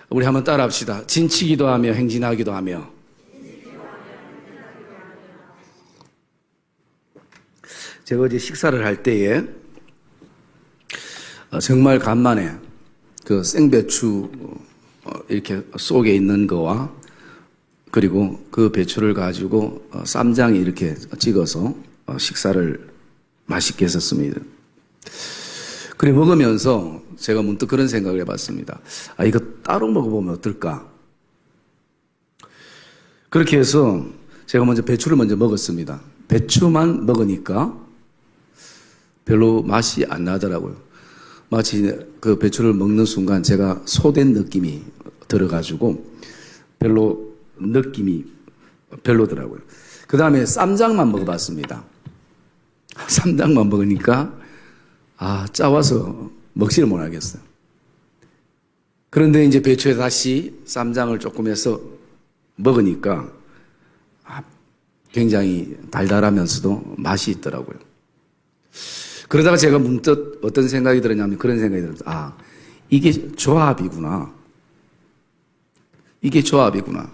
우리 한번 따라합시다. 진치기도 하며 행진하기도 하며. 제가 어제 식사를 할 때에 정말 간만에 그 생배추 이렇게 속에 있는 거와 그리고 그 배추를 가지고 쌈장에 이렇게 찍어서 식사를 맛있게 했었습니다. 그래 먹으면서 제가 문득 그런 생각을 해봤습니다. 아, 이거 따로 먹어보면 어떨까? 그렇게 해서 제가 먼저 배추를 먼저 먹었습니다. 배추만 먹으니까 별로 맛이 안 나더라고요. 마치 그 배추를 먹는 순간 제가 소된 느낌이 들어가지고 별로 느낌이 별로더라고요. 그 다음에 쌈장만 먹어봤습니다. 쌈장만 먹으니까 짜와서 먹지를 못하겠어요. 그런데 이제 배추에 다시 쌈장을 조금 해서 먹으니까 굉장히 달달하면서도 맛이 있더라고요. 그러다가 제가 문득 어떤 생각이 들었냐면 그런 생각이 들었어요. 이게 조합이구나. 이게 조합이구나.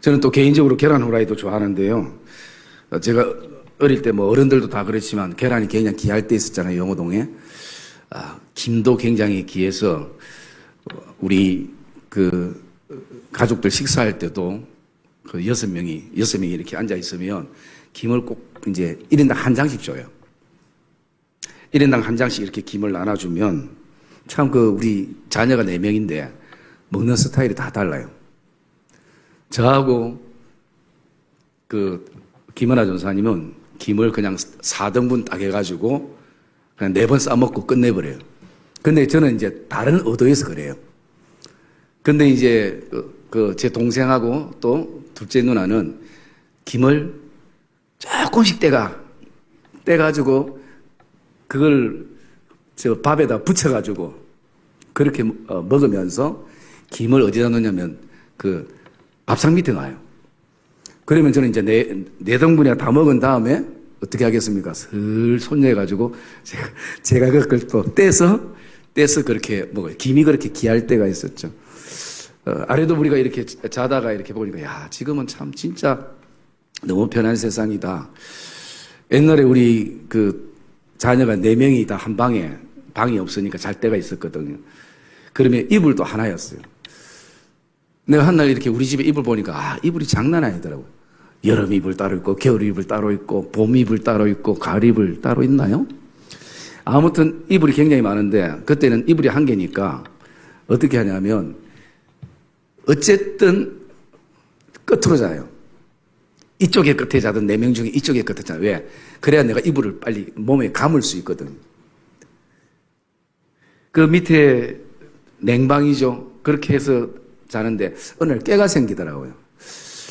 저는 또 개인적으로 계란 후라이도 좋아하는데요. 제가 어릴 때 뭐 어른들도 다 그렇지만 계란이 굉장히 귀할 때 있었잖아요. 영호동에. 김도 굉장히 귀해서 우리 그 가족들 식사할 때도 그 여섯 명이 이렇게 앉아 있으면 김을 꼭 이제 1인당 한 장씩 줘요. 1인당 한 장씩 이렇게 김을 나눠주면 참 우리 자녀가 4명인데 먹는 스타일이 다 달라요. 저하고 김은아 전사님은 김을 그냥 4등분 딱 해가지고 그냥 4번 싸먹고 끝내버려요. 근데 저는 이제 다른 의도에서 그래요. 근데 이제 제 동생하고 또 둘째 누나는 김을 조금씩 떼가지고 그걸 저 밥에다 붙여가지고 그렇게 먹으면서 김을 어디다 넣냐면 밥상 밑에 놔요. 그러면 저는 이제 네 등분이나 다 먹은 다음에 어떻게 하겠습니까? 슬 손녀해가지고 제가 그걸 또 떼서 그렇게 먹어요. 김이 그렇게 귀할 때가 있었죠. 아래도 우리가 이렇게 자다가 이렇게 보니까 야, 지금은 참 진짜 너무 편한 세상이다. 옛날에 우리 자녀가 4명이 다 한 방이 없으니까 잘 때가 있었거든요. 그러면 이불도 하나였어요. 내가 한 날 이렇게 우리 집에 이불 보니까 이불이 장난 아니더라고요. 여름 이불 따로 있고 겨울 이불 따로 있고 봄 이불 따로 있고 가을 이불 따로 있나요? 아무튼 이불이 굉장히 많은데 그때는 이불이 한 개니까 어떻게 하냐면 어쨌든 끝으로 자요. 이쪽에 끝에 자든 4명 중에 이쪽에 끝에 자요. 왜? 그래야 내가 이불을 빨리 몸에 감을 수 있거든. 그 밑에 냉방이죠. 그렇게 해서 자는데 어느 날 깨가 생기더라고요.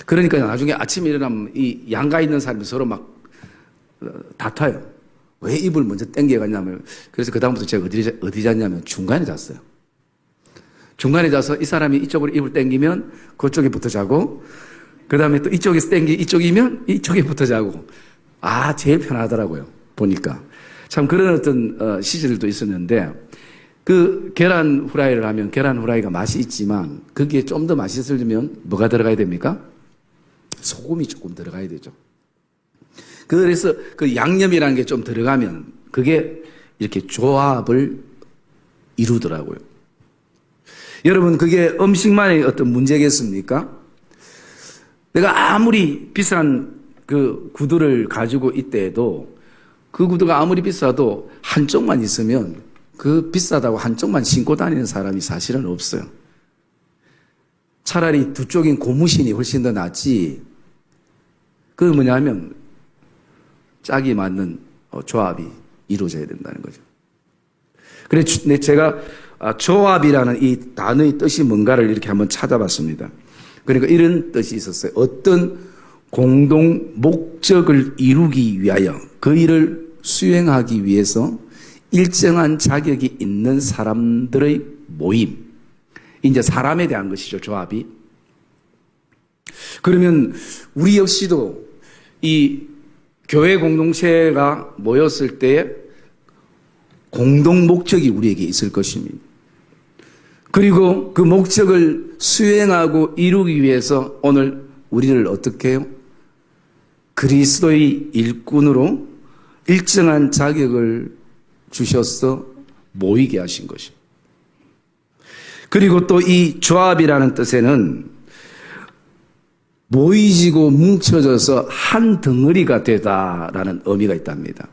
그러니까 나중에 아침에 일어나면 이 양가 있는 사람이 서로 막 다퉈요. 왜 이불 먼저 땡겨갔냐면 그래서 그다음부터 제가 어디 잤냐면 중간에 잤어요. 중간에 자서 이 사람이 이쪽으로 이불 땡기면 그쪽에 붙어 자고 그 다음에 또 이쪽에서 이쪽이면 이쪽에 붙어 자고 제일 편하더라고요. 보니까 참 그런 어떤 시절도 있었는데 계란 후라이를 하면 계란 후라이가 맛이 있지만 거기에 좀 더 맛있으려면 뭐가 들어가야 됩니까? 소금이 조금 들어가야 되죠. 그래서 양념이라는 게 좀 들어가면 그게 이렇게 조합을 이루더라고요. 여러분 그게 음식만의 어떤 문제겠습니까? 내가 아무리 비싼 구두를 가지고 있대도 그 구두가 아무리 비싸도 한쪽만 있으면 비싸다고 한쪽만 신고 다니는 사람이 사실은 없어요. 차라리 두 쪽인 고무신이 훨씬 더 낫지. 그건 뭐냐면 짝이 맞는 조합이 이루어져야 된다는 거죠. 그래서 제가 조합이라는 이 단어의 뜻이 뭔가를 이렇게 한번 찾아봤습니다. 그러니까 이런 뜻이 있었어요. 어떤 공동 목적을 이루기 위하여 그 일을 수행하기 위해서 일정한 자격이 있는 사람들의 모임. 이제 사람에 대한 것이죠, 조합이. 그러면 우리 역시도 이 교회 공동체가 모였을 때 공동 목적이 우리에게 있을 것입니다. 그리고 그 목적을 수행하고 이루기 위해서 오늘 우리를 어떻게 해요? 그리스도의 일꾼으로 일정한 자격을 주셔서 모이게 하신 것입니다. 그리고 또 이 조합이라는 뜻에는 모이지고 뭉쳐져서 한 덩어리가 되다라는 의미가 있답니다.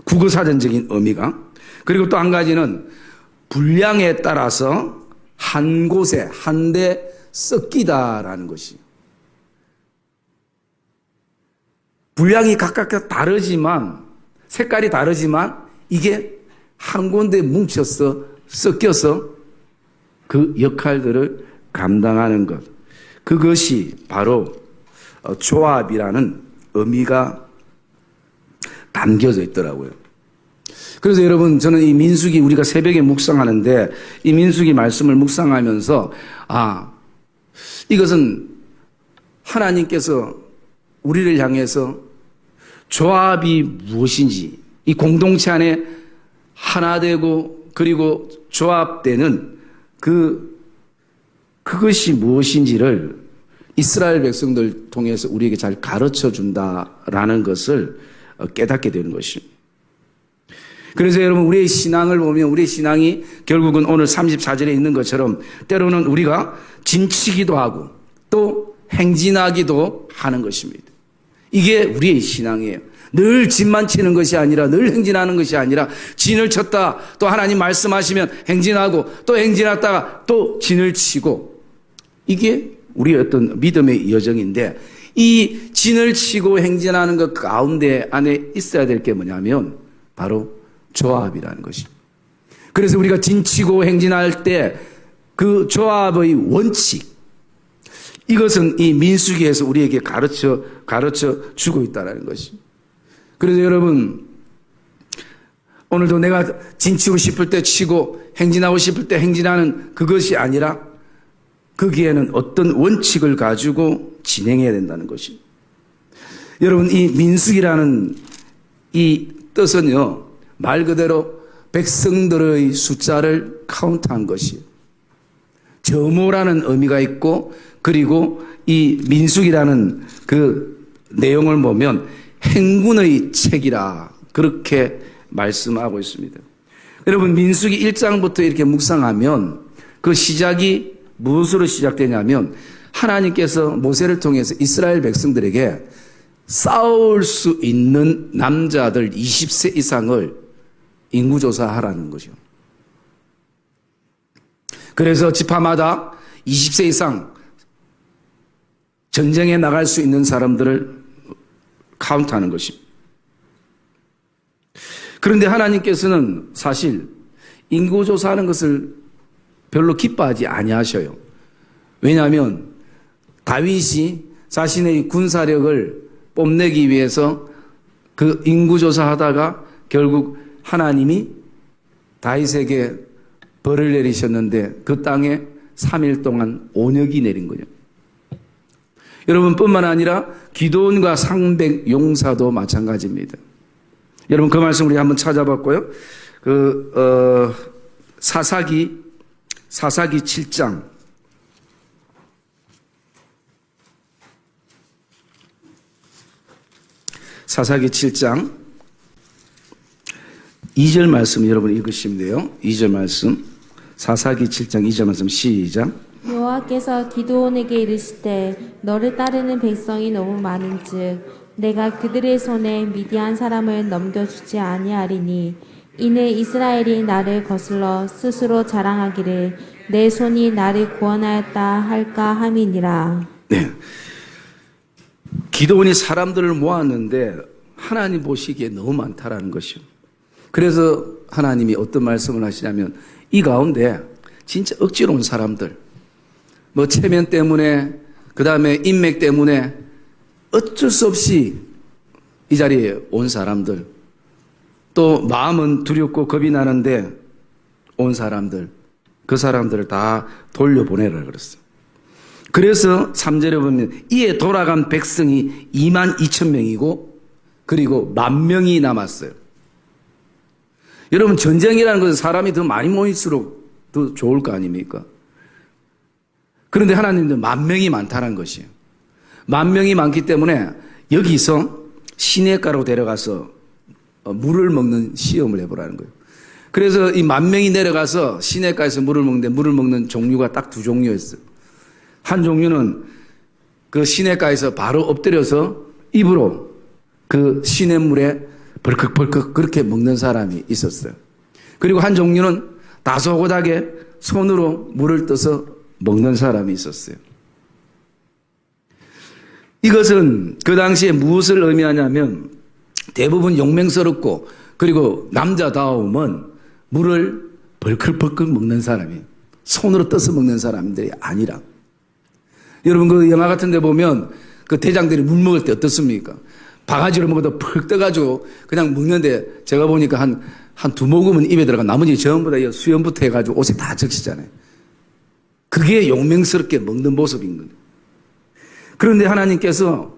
국어사전적인 의미가. 그리고 또 한 가지는 분량에 따라서 한 곳에 한데 섞이다라는 것이. 분량이 각각 다르지만 색깔이 다르지만 이게 한 군데 뭉쳐서 섞여서 그 역할들을 감당하는 것. 그것이 바로 조합이라는 의미가 담겨져 있더라고요. 그래서 여러분, 저는 이 민수기 우리가 새벽에 묵상하는데 이 민수기 말씀을 묵상하면서 이것은 하나님께서 우리를 향해서 조합이 무엇인지, 이 공동체 안에 하나 되고 그리고 조합되는 그것이 무엇인지를 이스라엘 백성들 통해서 우리에게 잘 가르쳐 준다라는 것을 깨닫게 되는 것입니다. 그래서 여러분, 우리의 신앙을 보면 우리의 신앙이 결국은 오늘 34절에 있는 것처럼 때로는 우리가 진치기도 하고 또 행진하기도 하는 것입니다. 이게 우리의 신앙이에요. 늘 진만 치는 것이 아니라, 늘 행진하는 것이 아니라, 진을 쳤다 또 하나님 말씀하시면 행진하고 또 행진하다가 또 진을 치고, 이게 우리의 어떤 믿음의 여정인데, 이 진을 치고 행진하는 것 가운데 안에 있어야 될 게 뭐냐면 바로 조합이라는 것입니다. 그래서 우리가 진치고 행진할 때 그 조합의 원칙, 이것은 이 민수기에서 우리에게 가르쳐 주고 있다는 것입니다. 그래서 여러분, 오늘도 내가 진치고 싶을 때 치고 행진하고 싶을 때 행진하는 그것이 아니라 거기에는 어떤 원칙을 가지고 진행해야 된다는 것입니다. 여러분, 이 민수기라는 이 뜻은요, 말 그대로 백성들의 숫자를 카운트한 것이에요. 점호라는 의미가 있고, 그리고 이 민수기라는 그 내용을 보면 행군의 책이라 그렇게 말씀하고 있습니다. 여러분, 민수기 1장부터 이렇게 묵상하면 그 시작이 무엇으로 시작되냐면 하나님께서 모세를 통해서 이스라엘 백성들에게 싸울 수 있는 남자들 20세 이상을 인구조사하라는 거죠. 그래서 지파마다 20세 이상 전쟁에 나갈 수 있는 사람들을 카운트하는 것입니다. 그런데 하나님께서는 사실 인구조사하는 것을 별로 기뻐하지 아니하셔요. 왜냐하면 다윗이 자신의 군사력을 뽐내기 위해서 그 인구조사하다가 결국 하나님이 다윗에게 벌을 내리셨는데 그 땅에 3일 동안 온역이 내린 거죠. 여러분, 뿐만 아니라 기드온과 상백 용사도 마찬가지입니다. 여러분, 그 말씀 우리 한번 찾아봤고요. 사사기 7장. 사사기 7장 2절 말씀 여러분 읽으시면 돼요. 2절 말씀. 사사기 7장 2절 말씀 시작. 여호와께서 기드온에게 이르시되 너를 따르는 백성이 너무 많은즉 내가 그들의 손에 미디안 사람을 넘겨주지 아니하리니 이는 이스라엘이 나를 거슬러 스스로 자랑하기를 내 손이 나를 구원하였다 할까 함이니라. 네. 기드온이 사람들을 모았는데 하나님 보시기에 너무 많다라는 것이요. 그래서 하나님이 어떤 말씀을 하시냐면 이 가운데 진짜 억지로 온 사람들, 뭐 체면 때문에, 그 다음에 인맥 때문에 어쩔 수 없이 이 자리에 온 사람들, 또 마음은 두렵고 겁이 나는데 온 사람들, 그 사람들을 다 돌려보내라 그랬어요. 그래서 3절에 보면 이에 돌아간 백성이 22,000명이고 그리고 10,000명이 남았어요. 여러분, 전쟁이라는 것은 사람이 더 많이 모일수록 더 좋을 거 아닙니까? 그런데 하나님도 10,000명이 많다는 것이에요. 10,000명이 많기 때문에 여기서 시냇가로 데려가서 물을 먹는 시험을 해보라는 거예요. 그래서 이 10,000명이 내려가서 시냇가에서 물을 먹는데 물을 먹는 종류가 딱 2종류였어요. 한 종류는 그 시냇가에서 바로 엎드려서 입으로 그 시냇물에 벌컥벌컥 그렇게 먹는 사람이 있었어요. 그리고 한 종류는 다소곳하게 손으로 물을 떠서 먹는 사람이 있었어요. 이것은 그 당시에 무엇을 의미하냐면 대부분 용맹스럽고 그리고 남자다움은 물을 벌컥벌컥 먹는 사람이 손으로 떠서 먹는 사람들이 아니라 여러분 그 영화 같은 데 보면 그 대장들이 물 먹을 때 어떻습니까? 바가지로 먹어도 펄 떠가지고 그냥 먹는데 제가 보니까 한 2모금은 입에 들어가 나머지 전부 다 수염부터 해가지고 옷에 다 적시잖아요. 그게 용맹스럽게 먹는 모습인 거예요. 그런데 하나님께서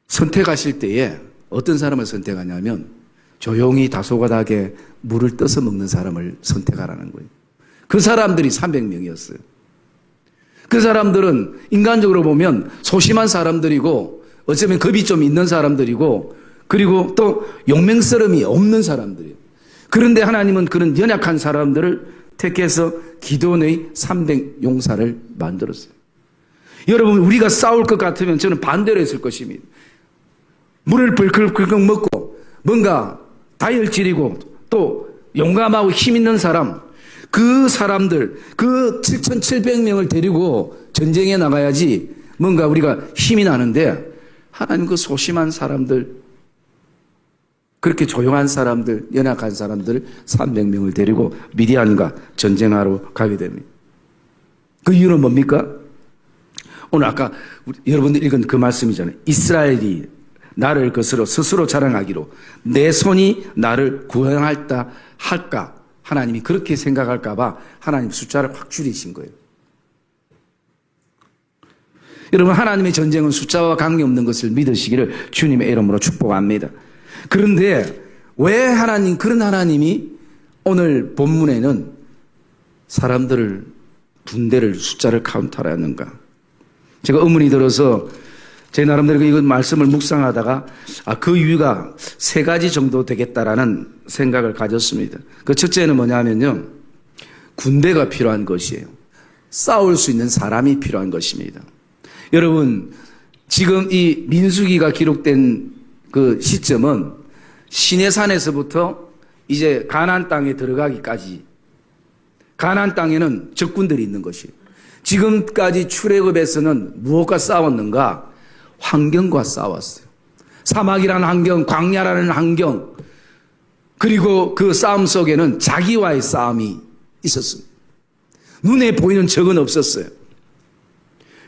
선택하실 때에 어떤 사람을 선택하냐면 조용히 다소곳하게 물을 떠서 먹는 사람을 선택하라는 거예요. 그 사람들이 300명이었어요. 그 사람들은 인간적으로 보면 소심한 사람들이고 어쩌면 겁이 좀 있는 사람들이고 그리고 또 용맹스러움이 없는 사람들이에요. 그런데 하나님은 그런 연약한 사람들을 택해서 기도원의 300용사를 만들었어요. 여러분 우리가 싸울 것 같으면 저는 반대로 했을 것입니다. 물을 벌컥벌컥 먹고 뭔가 다혈질이고 또 용감하고 힘 있는 사람 그 사람들 그 7,700명을 데리고 전쟁에 나가야지 뭔가 우리가 힘이 나는데 하나님 그 소심한 사람들 그렇게 조용한 사람들 연약한 사람들 300명을 데리고 미디안과 전쟁하러 가게 됩니다. 그 이유는 뭡니까? 오늘 아까 여러분들 읽은 그 말씀이잖아요. 이스라엘이 나를 것으로 스스로 자랑하기로 내 손이 나를 구원할까 할까 하나님이 그렇게 생각할까 봐 하나님 숫자를 확 줄이신 거예요. 여러분 하나님의 전쟁은 숫자와 관계없는 것을 믿으시기를 주님의 이름으로 축복합니다. 그런데 왜 그런 하나님이 오늘 본문에는 사람들을 군대를 숫자를 카운트하였는가? 제가 의문이 들어서 제 나름대로 이거 말씀을 묵상하다가 그 이유가 3가지 정도 되겠다라는 생각을 가졌습니다. 그 첫째는 뭐냐면요. 군대가 필요한 것이에요. 싸울 수 있는 사람이 필요한 것입니다. 여러분 지금 이 민수기가 기록된 그 시점은 시내산에서부터 이제 가나안 땅에 들어가기까지 가나안 땅에는 적군들이 있는 것이에요. 지금까지 출애굽에서는 무엇과 싸웠는가? 환경과 싸웠어요. 사막이라는 환경, 광야라는 환경, 그리고 그 싸움 속에는 자기와의 싸움이 있었습니다. 눈에 보이는 적은 없었어요.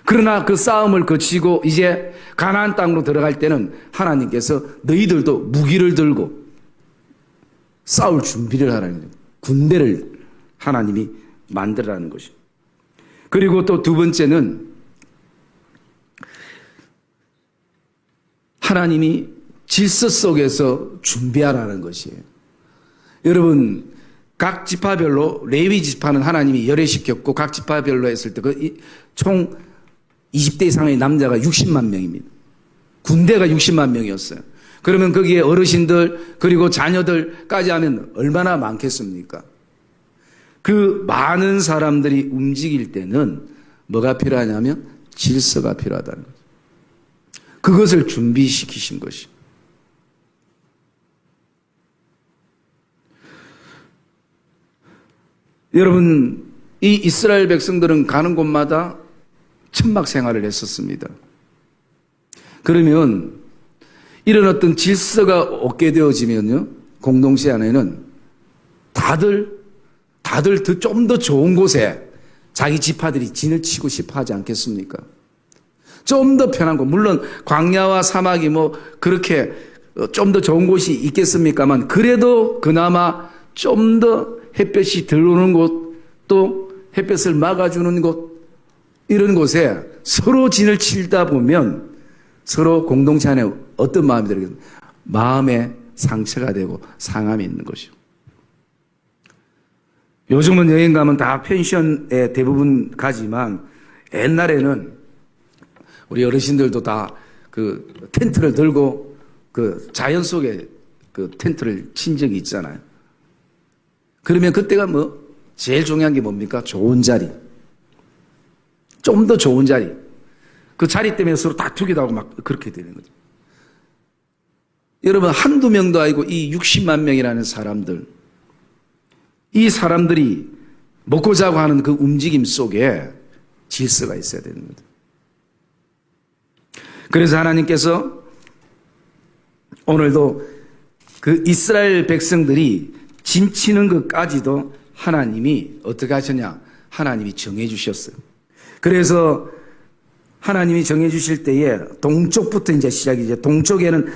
그러나 그 싸움을 거치고 이제 가나안 땅으로 들어갈 때는 하나님께서 너희들도 무기를 들고 싸울 준비를 하라는 거예요. 군대를 하나님이 만들라는 것입니다. 그리고 또 2번째는 하나님이 질서 속에서 준비하라는 것이에요. 여러분 각 지파별로 레위 지파는 하나님이 열애시켰고 각 지파별로 했을 때 총 20대 이상의 남자가 60만 명입니다. 군대가 60만 명이었어요. 그러면 거기에 어르신들 그리고 자녀들까지 하면 얼마나 많겠습니까? 그 많은 사람들이 움직일 때는 뭐가 필요하냐면 질서가 필요하다는 거죠. 그것을 준비시키신 것이. 여러분 이 이스라엘 백성들은 가는 곳마다 천막 생활을 했었습니다. 그러면 이런 어떤 질서가 없게 되어지면요, 공동체 안에는 다들 좀 더 좋은 곳에 자기 지파들이 진을 치고 싶어 하지 않겠습니까? 좀 더 편한 곳, 물론 광야와 사막이 뭐 그렇게 좀 더 좋은 곳이 있겠습니까만 그래도 그나마 좀 더 햇볕이 들어오는 곳, 또 햇볕을 막아주는 곳, 이런 곳에 서로 진을 치다 보면 서로 공동체 안에 어떤 마음이 들겠습니까? 마음에 상처가 되고 상함이 있는 것이죠. 요즘은 여행 가면 다 펜션에 대부분 가지만 옛날에는 우리 어르신들도 다 그 텐트를 들고 그 자연 속에 그 텐트를 친 적이 있잖아요. 그러면 그때가 뭐 제일 중요한 게 뭡니까? 좋은 자리. 좀 더 좋은 자리. 그 자리 때문에 서로 다투기도 하고 막 그렇게 되는 거죠. 여러분, 한두 명도 아니고 이 60만 명이라는 사람들, 이 사람들이 먹고 자고 하는 그 움직임 속에 질서가 있어야 되는 거죠. 그래서 하나님께서 오늘도 그 이스라엘 백성들이 진치는 것까지도 하나님이 어떻게 하셨냐? 하나님이 정해 주셨어요. 그래서 하나님이 정해 주실 때에 동쪽부터 이제 시작이죠. 동쪽에는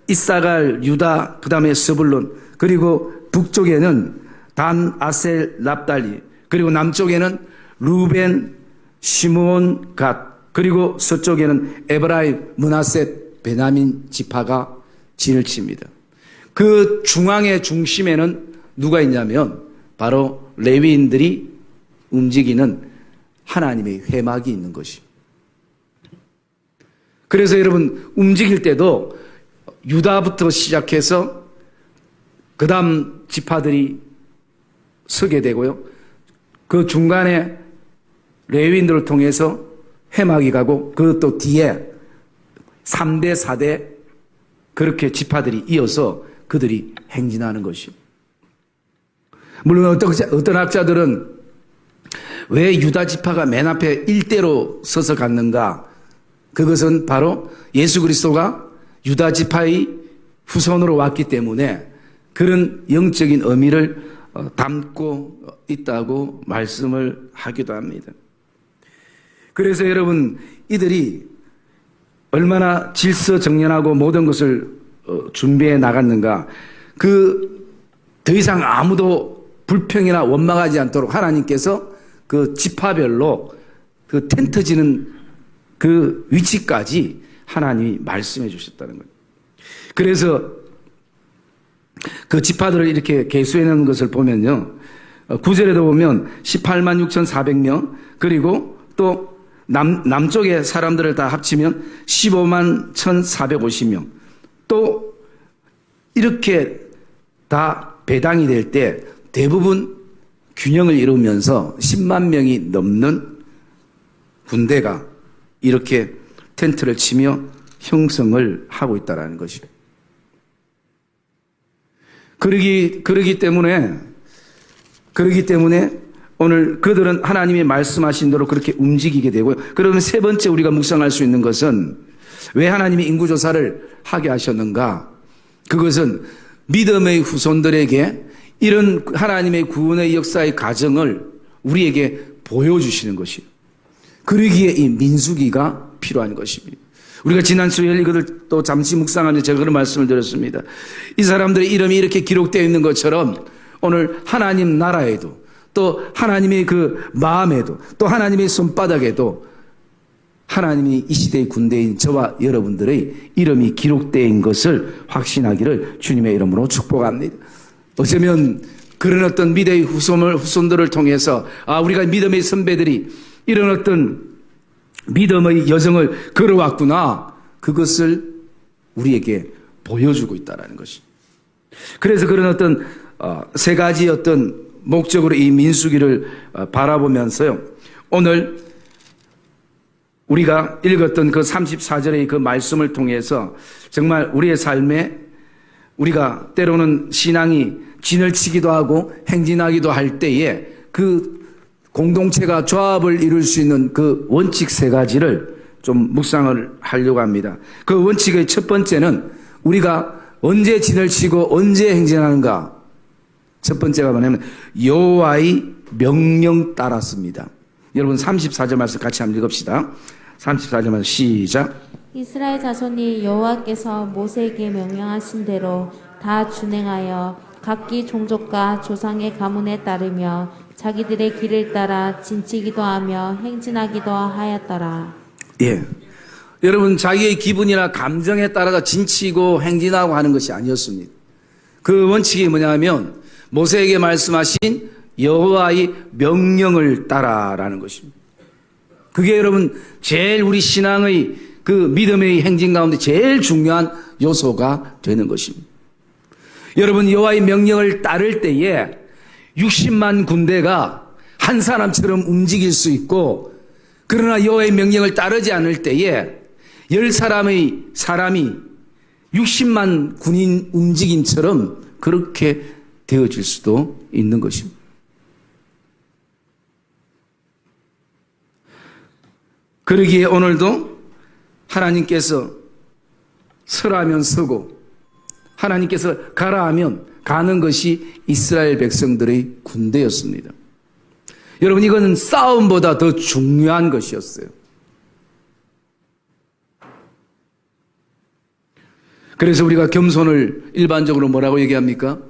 이사갈, 유다, 그 다음에 스불론, 그리고 북쪽에는 단, 아셀, 납달리, 그리고 남쪽에는 루벤, 시므온, 갓, 그리고 서쪽에는 에브라임, 므낫셋, 베냐민 지파가 진을 칩니다. 그 중앙의 중심에는 누가 있냐면 바로 레위인들이 움직이는 하나님의 회막이 있는 것입니다. 그래서 여러분, 움직일 때도 유다부터 시작해서 그 다음 지파들이 서게 되고요. 그 중간에 레위인들을 통해서 회막이 가고 그 또 뒤에 3대, 4대 그렇게 지파들이 이어서 그들이 행진하는 것입니다. 물론 어떤 학자들은 왜 유다 지파가 맨 앞에 일대로 서서 갔는가? 그것은 바로 예수 그리스도가 유다 지파의 후손으로 왔기 때문에 그런 영적인 의미를 담고 있다고 말씀을 하기도 합니다. 그래서 여러분, 이들이 얼마나 질서정연하고 모든 것을 준비해 나갔는가. 더 이상 아무도 불평이나 원망하지 않도록 하나님께서 그 지파별로 그 텐트 지는 그 위치까지 하나님이 말씀해 주셨다는 거예요. 그래서 그 지파들을 이렇게 계수해 놓은 것을 보면요. 9절에도 보면 18만 6,400명, 그리고 또 남쪽의 사람들을 다 합치면 15만 1,450명. 또 이렇게 다 배당이 될 때 대부분 균형을 이루면서 10만 명이 넘는 군대가 이렇게 텐트를 치며 형성을 하고 있다는 것입니다. 그러기 때문에 오늘 그들은 하나님이 말씀하신 대로 그렇게 움직이게 되고요. 그러면 세 번째 우리가 묵상할 수 있는 것은 왜 하나님이 인구조사를 하게 하셨는가? 그것은 믿음의 후손들에게 이런 하나님의 구원의 역사의 과정을 우리에게 보여주시는 것이에요. 그러기에 이 민수기가 필요한 것입니다. 우리가 지난 수요일 이것을 또 잠시 묵상하면서 제가 그런 말씀을 드렸습니다. 이 사람들의 이름이 이렇게 기록되어 있는 것처럼 오늘 하나님 나라에도 또 하나님의 그 마음에도 또 하나님의 손바닥에도 하나님이 이 시대의 군대인 저와 여러분들의 이름이 기록되어 있는 것을 확신하기를 주님의 이름으로 축복합니다. 어쩌면 그런 어떤 믿음의 후손들을 통해서 우리가 믿음의 선배들이 이런 어떤 믿음의 여정을 걸어왔구나. 그것을 우리에게 보여주고 있다는 것입니다. 그래서 그런 어떤 세 가지 어떤 목적으로 이 민수기를 바라보면서요. 오늘 우리가 읽었던 그 34절의 그 말씀을 통해서 정말 우리의 삶에 우리가 때로는 신앙이 진을 치기도 하고 행진하기도 할 때에 그 공동체가 조합을 이룰 수 있는 그 원칙 세 가지를 좀 묵상을 하려고 합니다. 그 원칙의 첫 번째는 우리가 언제 진을 치고 언제 행진하는가. 첫 번째가 뭐냐면 여호와의 명령 따랐습니다. 여러분 34절 말씀 같이 한번 읽읍시다. 34절 말씀 시작. 이스라엘 자손이 여호와께서 모세에게 명령하신 대로 다 준행하여 각기 종족과 조상의 가문에 따르며 자기들의 길을 따라 진치기도 하며 행진하기도 하였더라. 예. 여러분 자기의 기분이나 감정에 따라서 진치고 행진하고 하는 것이 아니었습니다. 그 원칙이 뭐냐면 모세에게 말씀하신 여호와의 명령을 따라라는 것입니다. 그게 여러분 제일 우리 신앙의 그 믿음의 행진 가운데 제일 중요한 요소가 되는 것입니다. 여러분 여호와의 명령을 따를 때에 60만 군대가 한 사람처럼 움직일 수 있고, 그러나 여호와의 명령을 따르지 않을 때에 10사람이 60만 군인 움직임처럼 그렇게 되어질 수도 있는 것입니다. 그러기에 오늘도 하나님께서 서라면 서고 하나님께서 가라 하면 가는 것이 이스라엘 백성들의 군대였습니다. 여러분, 이거는 싸움보다 더 중요한 것이었어요. 그래서 우리가 겸손을 일반적으로 뭐라고 얘기합니까?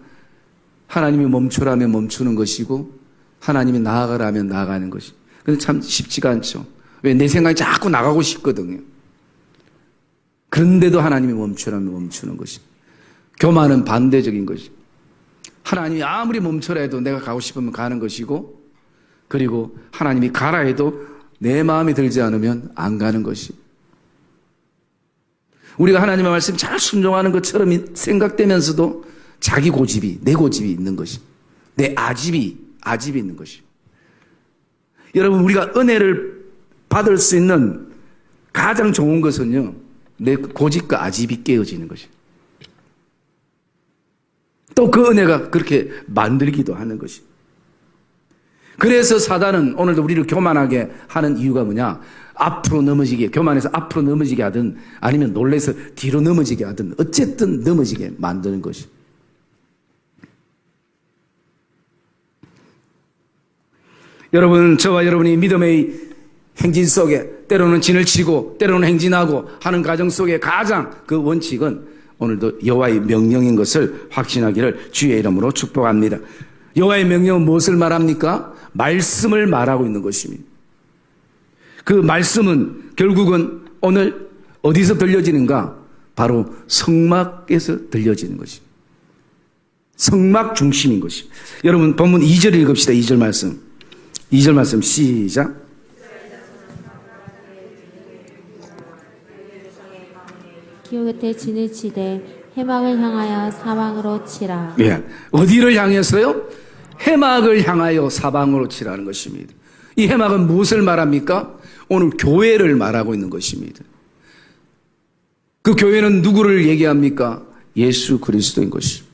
하나님이 멈추라면 멈추는 것이고 하나님이 나아가라면 나아가는 것이. 근데 참 쉽지가 않죠. 왜? 내 생각이 자꾸 나가고 싶거든요. 그런데도 하나님이 멈추라면 멈추는 것이. 교만은 반대적인 것이. 하나님이 아무리 멈춰라 해도 내가 가고 싶으면 가는 것이고, 그리고 하나님이 가라 해도 내 마음에 들지 않으면 안 가는 것이. 우리가 하나님의 말씀 잘 순종하는 것처럼 생각되면서도 자기 고집이, 내 고집이 있는 것이, 내 아집이 있는 것이. 여러분, 우리가 은혜를 받을 수 있는 가장 좋은 것은요, 내 고집과 아집이 깨어지는 것이. 또 그 은혜가 그렇게 만들기도 하는 것이. 그래서 사단은 오늘도 우리를 교만하게 하는 이유가 뭐냐? 앞으로 넘어지게, 교만해서 앞으로 넘어지게 하든 아니면 놀래서 뒤로 넘어지게 하든 어쨌든 넘어지게 만드는 것이. 여러분, 저와 여러분이 믿음의 행진 속에 때로는 진을 치고 때로는 행진하고 하는 과정 속에 가장 그 원칙은 오늘도 여호와의 명령인 것을 확신하기를 주의 이름으로 축복합니다. 여호와의 명령은 무엇을 말합니까? 말씀을 말하고 있는 것입니다. 그 말씀은 결국은 오늘 어디서 들려지는가? 바로 성막에서 들려지는 것입니다. 성막 중심인 것입니다. 여러분, 본문 2절 읽읍시다. 2절 말씀. 2절 말씀 시작. 기호 곁에 진을 치되 해막을 향하여 사방으로 치라. 예. 어디를 향해서요? 해막을 향하여 사방으로 치라는 것입니다. 이 해막은 무엇을 말합니까? 오늘 교회를 말하고 있는 것입니다. 그 교회는 누구를 얘기합니까? 예수 그리스도인 것입니다.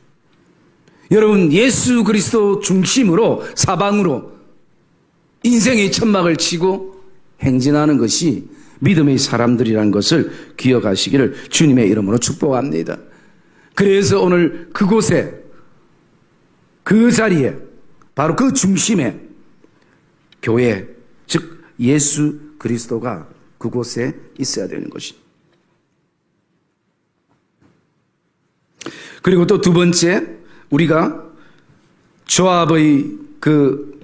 여러분, 예수 그리스도 중심으로 사방으로 인생의 천막을 치고 행진하는 것이 믿음의 사람들이라는 것을 기억하시기를 주님의 이름으로 축복합니다. 그래서 오늘 그곳에, 그 자리에, 바로 그 중심에 교회, 즉 예수 그리스도가 그곳에 있어야 되는 것입니다. 그리고 또 두 번째, 우리가 조합의 그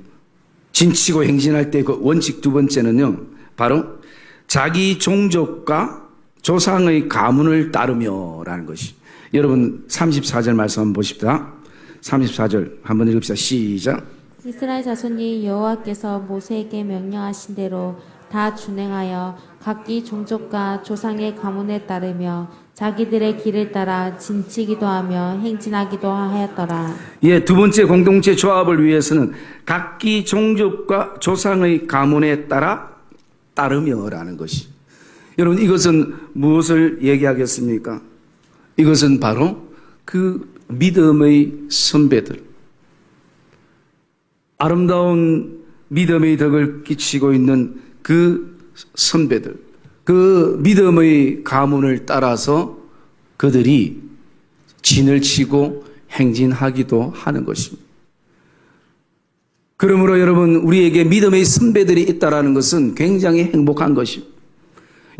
진치고 행진할 때 그 원칙 두 번째는요, 바로 자기 종족과 조상의 가문을 따르며라는 것이. 여러분 34절 말씀 한번 보십시다. 34절 한번 읽읍시다. 시작. 이스라엘 자손이 여호와께서 모세에게 명령하신 대로 다 준행하여 각기 종족과 조상의 가문에 따르며 자기들의 길을 따라 진치기도 하며 행진하기도 하였더라. 예, 두 번째 공동체 조합을 위해서는 각기 종족과 조상의 가문에 따라 따르며라는 것이. 여러분, 이것은 무엇을 얘기하겠습니까? 이것은 바로 그 믿음의 선배들, 아름다운 믿음의 덕을 끼치고 있는 그 선배들, 그 믿음의 가문을 따라서 그들이 진을 치고 행진하기도 하는 것입니다. 그러므로 여러분, 우리에게 믿음의 선배들이 있다는 것은 굉장히 행복한 것입니다.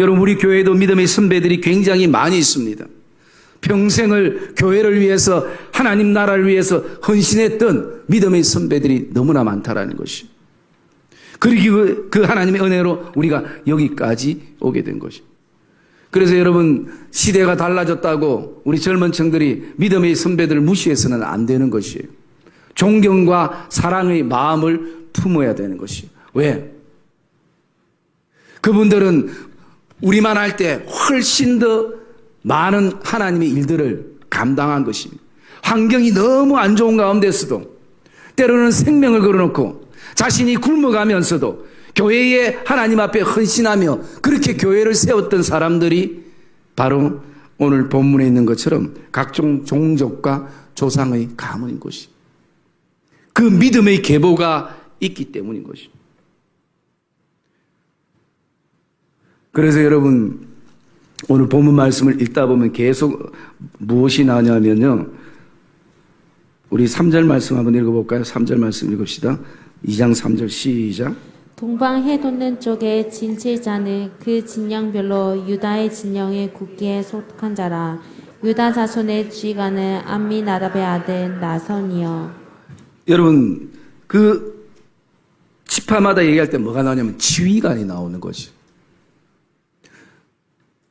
여러분, 우리 교회에도 믿음의 선배들이 굉장히 많이 있습니다. 평생을 교회를 위해서, 하나님 나라를 위해서 헌신했던 믿음의 선배들이 너무나 많다라는 것입니다. 그리고 그 하나님의 은혜로 우리가 여기까지 오게 된 것입니다. 그래서 여러분, 시대가 달라졌다고 우리 젊은 층들이 믿음의 선배들을 무시해서는 안 되는 것이에요. 존경과 사랑의 마음을 품어야 되는 것이에요. 왜? 그분들은 우리만 할 때 훨씬 더 많은 하나님의 일들을 감당한 것입니다. 환경이 너무 안 좋은 가운데서도 때로는 생명을 걸어놓고 자신이 굶어가면서도 교회에 하나님 앞에 헌신하며 그렇게 교회를 세웠던 사람들이 바로 오늘 본문에 있는 것처럼 각종 종족과 조상의 가문인 것이, 그 믿음의 계보가 있기 때문인 것입니다. 그래서 여러분, 오늘 본문 말씀을 읽다 보면 계속 무엇이 나냐면요, 우리 3절 말씀 한번 읽어볼까요? 3절 말씀 읽읍시다. 2장 3절 시작. 동방 해돋는 쪽에 진칠자는 그 진영별로 유다의 진영에 굳게 속한 자라. 유다 자손의 지휘관은 암미나답의 아들 나선이요. 여러분, 그 지파마다 얘기할 때 뭐가 나오냐면 지휘관이 나오는 거지.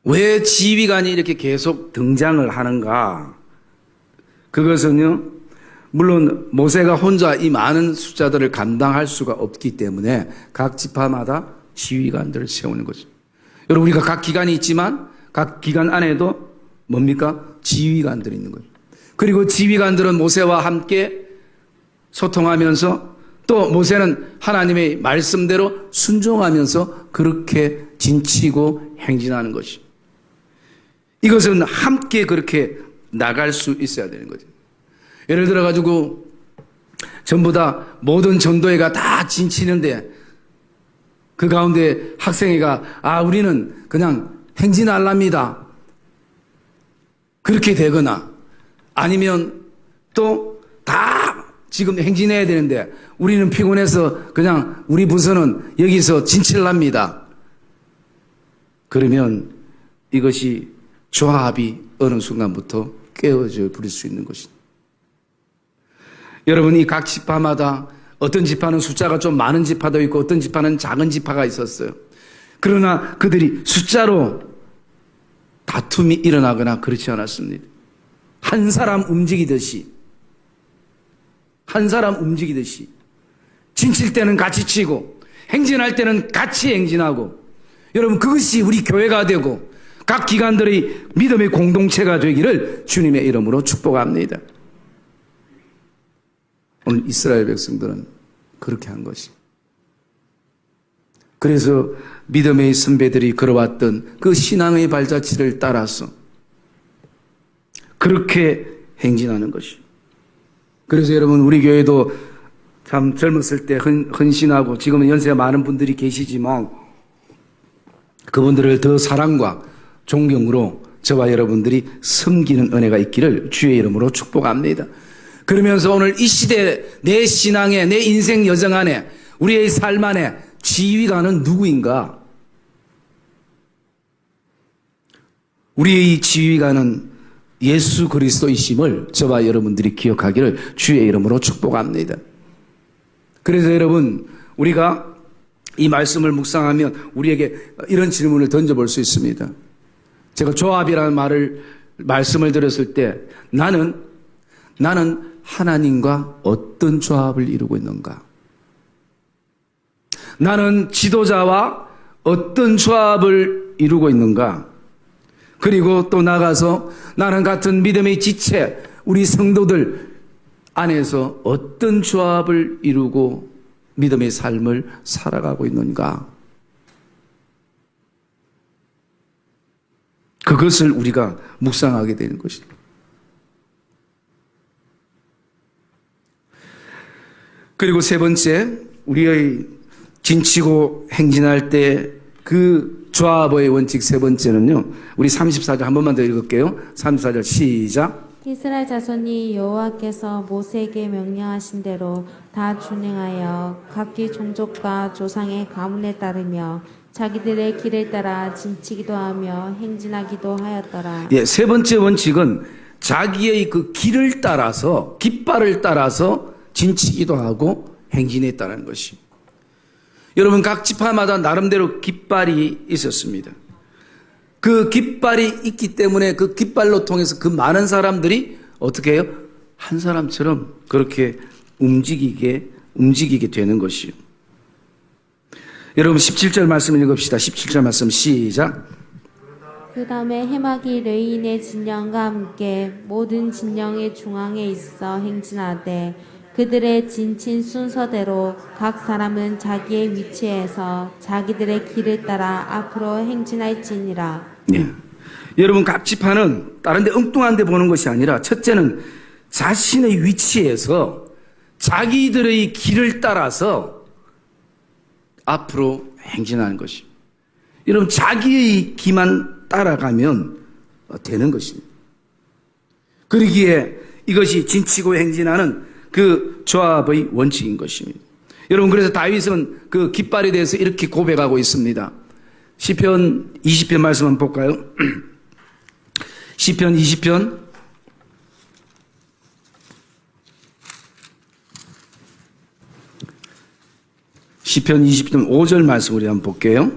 왜 지휘관이 이렇게 계속 등장을 하는가? 그것은요, 물론 모세가 혼자 이 많은 숫자들을 감당할 수가 없기 때문에 각 지파마다 지휘관들을 세우는 거죠. 여러분, 우리가 각 기관이 있지만 각 기관 안에도 뭡니까? 지휘관들이 있는 거예요. 그리고 지휘관들은 모세와 함께 소통하면서 또 모세는 하나님의 말씀대로 순종하면서 그렇게 진치고 행진하는 것이, 이것은 함께 그렇게 나갈 수 있어야 되는 거죠. 예를 들어 가지고 전부 다 모든 전도회가 다 진치는데 그 가운데 학생회가 우리는 그냥 행진할랍니다, 그렇게 되거나, 아니면 또 다 지금 행진해야 되는데 우리는 피곤해서 그냥 우리 부서는 여기서 진칠랍니다, 그러면 이것이 조합이 어느 순간부터 깨어져 버릴 수 있는 것입니다. 여러분, 이 각 지파마다 어떤 지파는 숫자가 좀 많은 지파도 있고 어떤 지파는 작은 지파가 있었어요. 그러나 그들이 숫자로 다툼이 일어나거나 그렇지 않았습니다. 한 사람 움직이듯이 진칠 때는 같이 치고 행진할 때는 같이 행진하고, 여러분, 그것이 우리 교회가 되고 각 기관들의 믿음의 공동체가 되기를 주님의 이름으로 축복합니다. 오늘 이스라엘 백성들은 그렇게 한 것이, 그래서 믿음의 선배들이 걸어왔던 그 신앙의 발자취를 따라서 그렇게 행진하는 것이. 그래서 여러분, 우리 교회도 참 젊었을 때 헌신하고 지금은 연세가 많은 분들이 계시지만 그분들을 더 사랑과 존경으로 저와 여러분들이 섬기는 은혜가 있기를 주의 이름으로 축복합니다. 그러면서 오늘 이 시대 내 신앙에, 내 인생 여정 안에, 우리의 삶 안에 지휘관은 누구인가? 우리의 지휘관은 예수 그리스도이심을 저와 여러분들이 기억하기를 주의 이름으로 축복합니다. 그래서 여러분, 우리가 이 말씀을 묵상하면 우리에게 이런 질문을 던져볼 수 있습니다. 제가 조합이라는 말씀을 들었을 때 나는 하나님과 어떤 조합을 이루고 있는가? 나는 지도자와 어떤 조합을 이루고 있는가? 그리고 또 나가서 나는 같은 믿음의 지체, 우리 성도들 안에서 어떤 조합을 이루고 믿음의 삶을 살아가고 있는가? 그것을 우리가 묵상하게 되는 것입니다. 그리고 세 번째, 우리의 진치고 행진할 때 그 조합의 원칙 세 번째는요, 우리 34절 한 번만 더 읽을게요. 34절 시작. 이스라엘 자손이 여호와께서 모세에게 명령하신 대로 다 준행하여 각기 종족과 조상의 가문에 따르며 자기들의 길을 따라 진치기도 하며 행진하기도 하였더라. 세 번째 원칙은 자기의 그 길을 따라서, 깃발을 따라서 진치기도 하고 행진했다는 것이. 여러분, 각 지파마다 나름대로 깃발이 있었습니다. 그 깃발이 있기 때문에 그 깃발로 통해서 그 많은 사람들이 어떻게 해요? 한 사람처럼 그렇게 움직이게 되는 것이요. 여러분 17절 말씀 읽읍시다. 17절 말씀 시작. 그 다음에 해막이 레인의 진영과 함께 모든 진영의 중앙에 있어 행진하되 그들의 진친 순서대로 각 사람은 자기의 위치에서 자기들의 길을 따라 앞으로 행진할지니라. 예. 여러분 각 지파는 다른 데 엉뚱한 데 보는 것이 아니라 첫째는 자신의 위치에서 자기들의 길을 따라서 앞으로 행진하는 것입니다. 여러분 자기의 길만 따라가면 되는 것입니다. 그러기에 이것이 진치고 행진하는 그 조합의 원칙인 것입니다. 여러분 그래서 다윗은 그 깃발에 대해서 이렇게 고백하고 있습니다. 시편 20편 말씀 한번 볼까요? 시편 20편 5절 말씀 우리 한번 볼게요.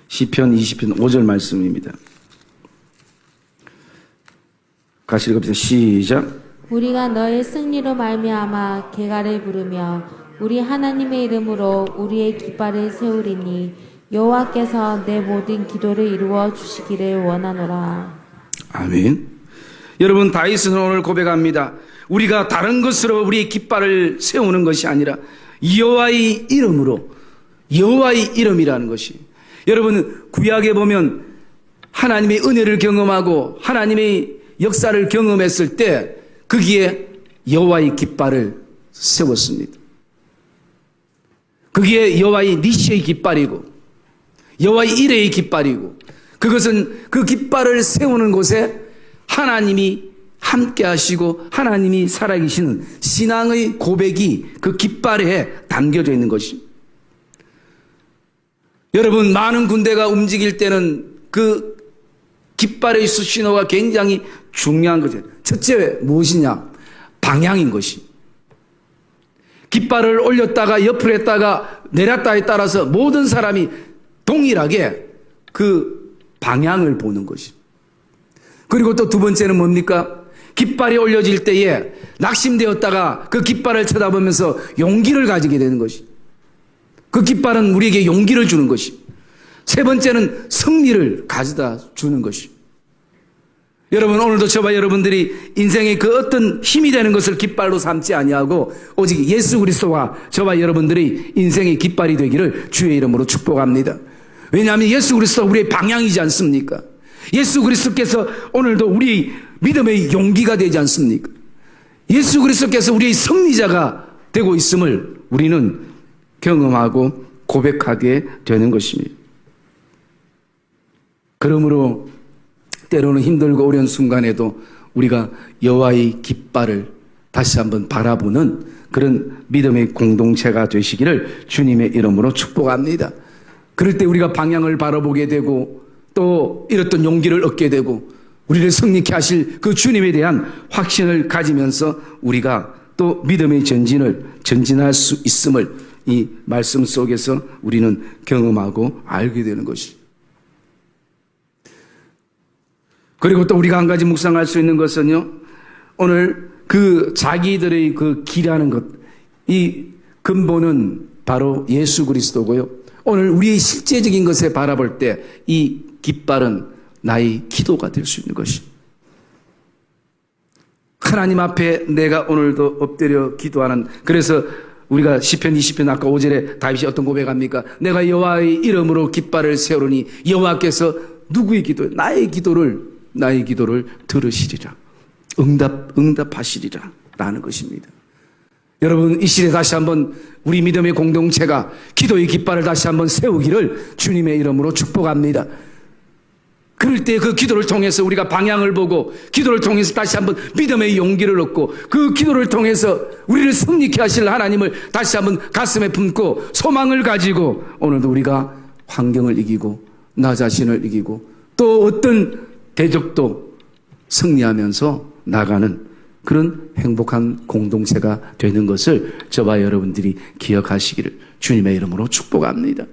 시편 20편 5절 말씀입니다. 같이 읽읍시다. 시작. 우리가 너의 승리로 말미암아 개가를 부르며 우리 하나님의 이름으로 우리의 깃발을 세우리니 여호와께서 내 모든 기도를 이루어 주시기를 원하노라. 아멘. 여러분 다윗은 오늘 고백합니다. 우리가 다른 것으로 우리의 깃발을 세우는 것이 아니라 여호와의 이름으로, 여호와의 이름이라는 것이, 여러분 구약에 보면 하나님의 은혜를 경험하고 하나님의 역사를 경험했을 때 거기에 여호와의 깃발을 세웠습니다. 그게 여호와의 니시의 깃발이고 여호와의 이레의 깃발이고, 그것은 그 깃발을 세우는 곳에 하나님이 함께 하시고 하나님이 살아계시는 신앙의 고백이 그 깃발에 담겨져 있는 것입니다. 여러분 많은 군대가 움직일 때는 그 깃발의 수신호가 굉장히 중요한 거죠. 첫째 무엇이냐? 방향인 것이. 깃발을 올렸다가 옆으로 했다가 내렸다에 따라서 모든 사람이 동일하게 그 방향을 보는 것이. 그리고 또 두 번째는 뭡니까? 깃발이 올려질 때에 낙심되었다가 그 깃발을 쳐다보면서 용기를 가지게 되는 것이. 그 깃발은 우리에게 용기를 주는 것이. 세 번째는 승리를 가져다 주는 것이. 여러분 오늘도 저와 여러분들이 인생의 그 어떤 힘이 되는 것을 깃발로 삼지 아니하고 오직 예수 그리스도가 저와 여러분들이 인생의 깃발이 되기를 주의 이름으로 축복합니다. 왜냐하면 예수 그리스도가 우리의 방향이지 않습니까? 예수 그리스도께서 오늘도 우리 믿음의 용기가 되지 않습니까? 예수 그리스도께서 우리의 승리자가 되고 있음을 우리는 경험하고 고백하게 되는 것입니다. 그러므로 때로는 힘들고 어려운 순간에도 우리가 여호와의 깃발을 다시 한번 바라보는 그런 믿음의 공동체가 되시기를 주님의 이름으로 축복합니다. 그럴 때 우리가 방향을 바라보게 되고 또 잃었던 용기를 얻게 되고 우리를 승리케 하실 그 주님에 대한 확신을 가지면서 우리가 또 믿음의 전진할 수 있음을 이 말씀 속에서 우리는 경험하고 알게 되는 것입니다. 그리고 또 우리가 한 가지 묵상할 수 있는 것은요, 오늘 그 자기들의 그 길하는 것, 이 근본은 바로 예수 그리스도고요. 오늘 우리의 실제적인 것에 바라볼 때 이 깃발은 나의 기도가 될 수 있는 것입니다. 하나님 앞에 내가 오늘도 엎드려 기도하는, 그래서 우리가 시편 20편 아까 5절에 다윗이 어떤 고백합니까? 내가 여호와의 이름으로 깃발을 세우리니 여호와께서 누구의 기도? 나의 기도를 들으시리라. 응답하시리라. 라는 것입니다. 여러분 이 시대 다시 한번 우리 믿음의 공동체가 기도의 깃발을 다시 한번 세우기를 주님의 이름으로 축복합니다. 그럴 때 그 기도를 통해서 우리가 방향을 보고 기도를 통해서 다시 한번 믿음의 용기를 얻고 그 기도를 통해서 우리를 승리케 하실 하나님을 다시 한번 가슴에 품고 소망을 가지고 오늘도 우리가 환경을 이기고 나 자신을 이기고 또 어떤 대적도 승리하면서 나가는 그런 행복한 공동체가 되는 것을 저와 여러분들이 기억하시기를 주님의 이름으로 축복합니다.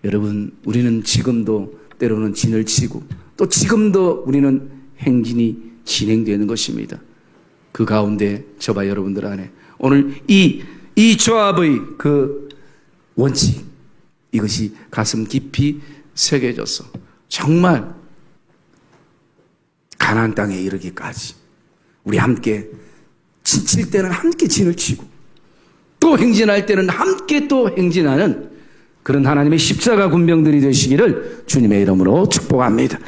여러분 우리는 지금도 때로는 진을 치고 또 지금도 우리는 행진이 진행되는 것입니다. 그 가운데 저와 여러분들 안에 오늘 이 조합의 그 원칙, 이것이 가슴 깊이 새겨져서 정말 가나안 땅에 이르기까지 우리 함께 칠 때는 함께 진을 치고 또 행진할 때는 함께 또 행진하는 그런 하나님의 십자가 군병들이 되시기를 주님의 이름으로 축복합니다.